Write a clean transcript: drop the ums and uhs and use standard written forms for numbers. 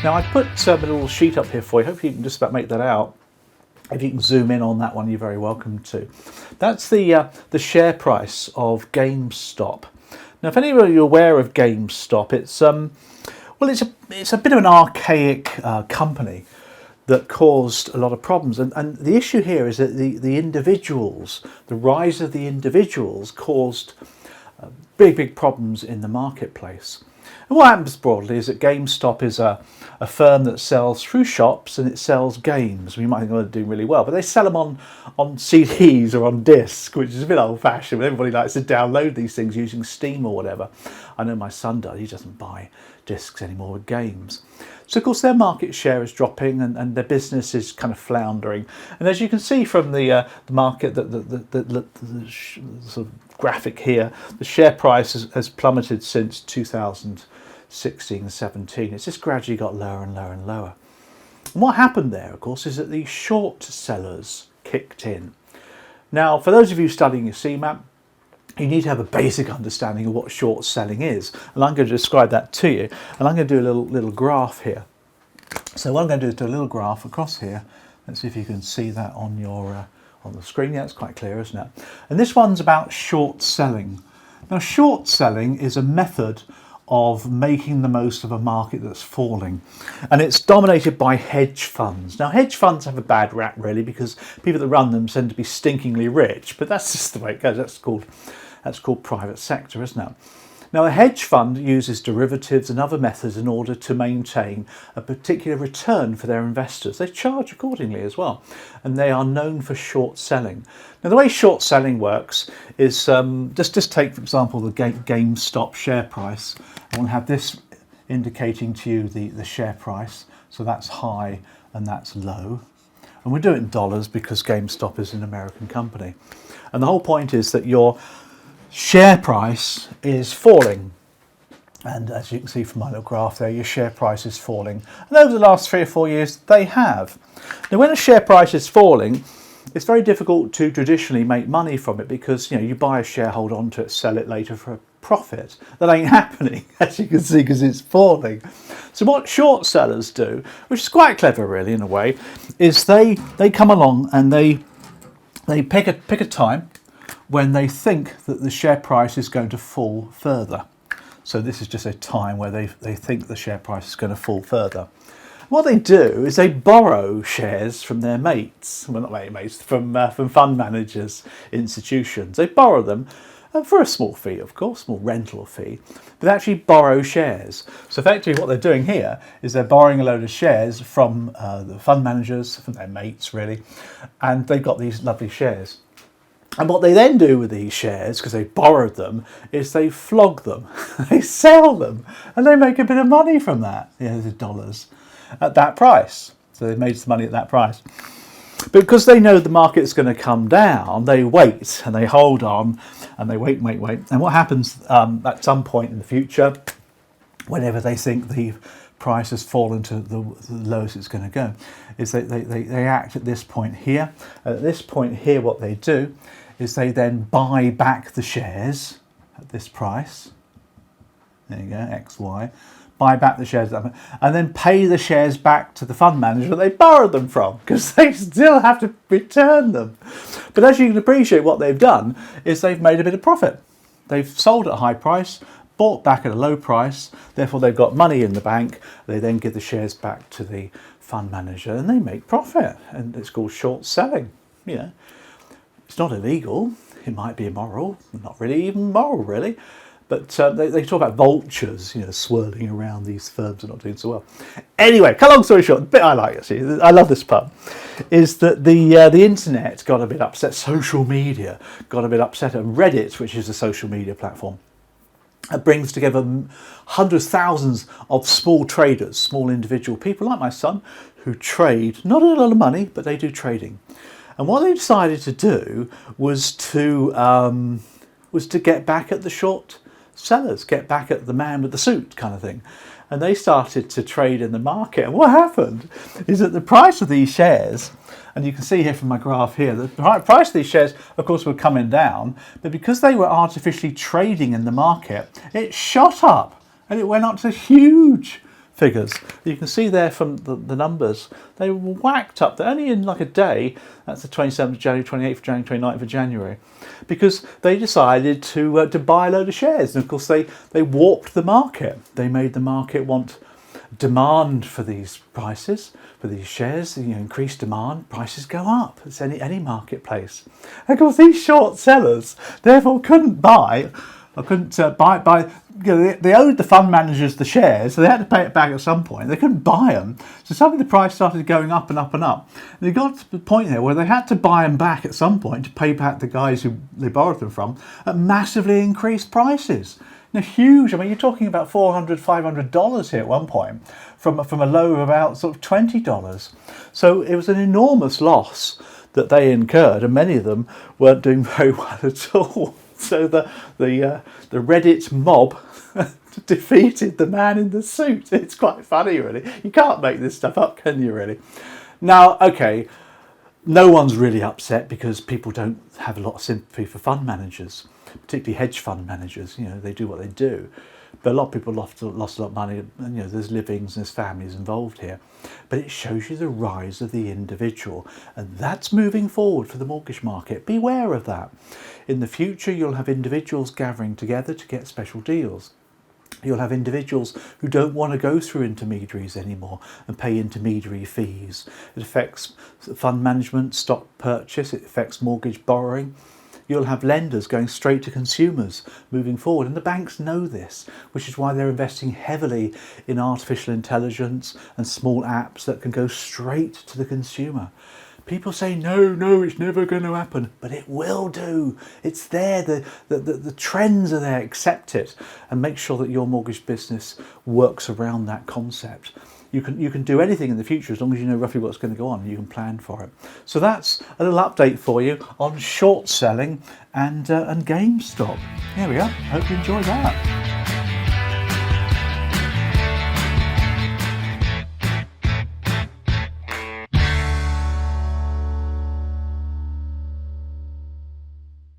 Now I put a little sheet up here for you. Hopefully you can just about make that out. If you can zoom in on that one, you're very welcome to. That's the share price of Gamestop. Now, if anybody are aware of Gamestop, it's a bit of an archaic company that caused a lot of problems. And the issue here is that the individuals, the rise of the individuals caused big problems in the marketplace. And what happens broadly is that GameStop is a firm that sells through shops, and it sells games. You might think, they're doing really well, but they sell them on CDs or on disc, which is a bit old-fashioned. Everybody likes to download these things using Steam or whatever. I know my son does. He doesn't buy discs anymore with games. So of course their market share is dropping, and their business is kind of floundering. And as you can see from the market, the sort of graphic here, the share price has plummeted since 2016-17. It's just gradually got lower and lower and lower. And what happened there, of course, is that the short sellers kicked in. Now, for those of you studying your CMAP, you need to have a basic understanding of what short selling is, and I'm going to describe that to you. And I'm going to do a little graph here. So what I'm going to do is do a little graph across here. Let's see if you can see that on your on the screen. Yeah, it's quite clear, isn't it? And this one's about short selling. Now, short selling is a method of making the most of a market that's falling, and it's dominated by hedge funds. Now, hedge funds have a bad rap really, because people that run them tend to be stinkingly rich, but that's just the way it goes. That's called private sector, isn't it? Now, a hedge fund uses derivatives and other methods in order to maintain a particular return for their investors. They charge accordingly as well, and they are known for short selling. Now, the way short selling works is just take, for example, the GameStop share price. I want to have this indicating to you the share price. So that's high and that's low. And we do it in dollars because GameStop is an American company. And the whole point is that your share price is falling. And as you can see from my little graph there, your share price is falling. And over the last 3 or 4 years, they have. Now, when a share price is falling, it's very difficult to traditionally make money from it, because you buy a share, hold on to it, sell it later for a profit. That ain't happening, as you can see, because it's falling. So what short sellers do, which is quite clever really in a way, is they come along and they pick a time when they think that the share price is going to fall further. So this is just a time where they think the share price is going to fall further. What they do is they borrow shares from their mates, well, not mates, from fund managers, institutions. They borrow them for a small fee, of course, small rental fee, but they actually borrow shares. So effectively what they're doing here is they're borrowing a load of shares from the fund managers, from their mates really, and they've got these lovely shares. And what they then do with these shares, because they borrowed them, is they flog them, they sell them, and they make a bit of money from that, the dollars, at that price. So they've made some money at that price. But because they know the market's going to come down, they wait and they hold on and they wait. And what happens at some point in the future, whenever they think the price has fallen to the lowest it's going to go, is they act at this point here. At this point here, what they do is they then buy back the shares at this price. There you go, XY. Buy back the shares and then pay the shares back to the fund manager that they borrowed them from, because they still have to return them. But as you can appreciate, what they've done is they've made a bit of profit. They've sold at a high price, bought back at a low price, therefore they've got money in the bank. They then give the shares back to the fund manager and they make profit, and it's called short selling. It's not illegal, it might be immoral, not really even moral really. But they talk about vultures, swirling around these firms that are not doing so well. Anyway, cut long story short, the bit I like, actually, I love this part, is that the internet got a bit upset, social media got a bit upset, and Reddit, which is a social media platform, it brings together hundreds, thousands of small traders, small individual people like my son, who trade, not a lot of money, but they do trading. And what they decided to do was to get back at the short sellers, get back at the man with the suit kind of thing. And they started to trade in the market. And what happened is that the price of these shares And you can see here from my graph here, the price of these shares, of course, were coming down, but because they were artificially trading in the market, it shot up and it went up to huge figures. You can see there from the numbers, they were whacked up. They're only in like a day. That's the 27th of January, 28th of January, 29th of January, because they decided to buy a load of shares. And of course, they warped the market. They made the market want demand for these prices, for these shares. You know, increased demand, prices go up. It's any marketplace. And of course, these short sellers therefore couldn't buy. I couldn't buy. You know, they owed the fund managers the shares, so they had to pay it back at some point. They couldn't buy them, so suddenly the price started going up and up and up. And they got to the point there where they had to buy them back at some point to pay back the guys who they borrowed them from at massively increased prices. Now, huge. I mean, you're talking about $400, $500 here at one point, from a low of about sort of $20. So it was an enormous loss that they incurred, and many of them weren't doing very well at all. So the Reddit mob defeated the man in the suit. It's quite funny, really. You can't make this stuff up, can you, really? Now, okay, no one's really upset because people don't have a lot of sympathy for fund managers, particularly hedge fund managers. You know, they do what they do. But a lot of people lost a lot of money, and you know, there's livings and there's families involved here. But it shows you the rise of the individual, and that's moving forward for the mortgage market. Beware of that. In the future, you'll have individuals gathering together to get special deals. You'll have individuals who don't want to go through intermediaries anymore and pay intermediary fees. It affects fund management, stock purchase, it affects mortgage borrowing. You'll have lenders going straight to consumers moving forward, and the banks know this, which is why they're investing heavily in artificial intelligence and small apps that can go straight to the consumer. People say, no, it's never going to happen, but it will do. It's there, the trends are there, accept it, and make sure that your mortgage business works around that concept. You can do anything in the future as long as you know roughly what's going to go on and you can plan for it. So that's a little update for you on short selling and Gamestop. There we are. Hope you enjoyed that.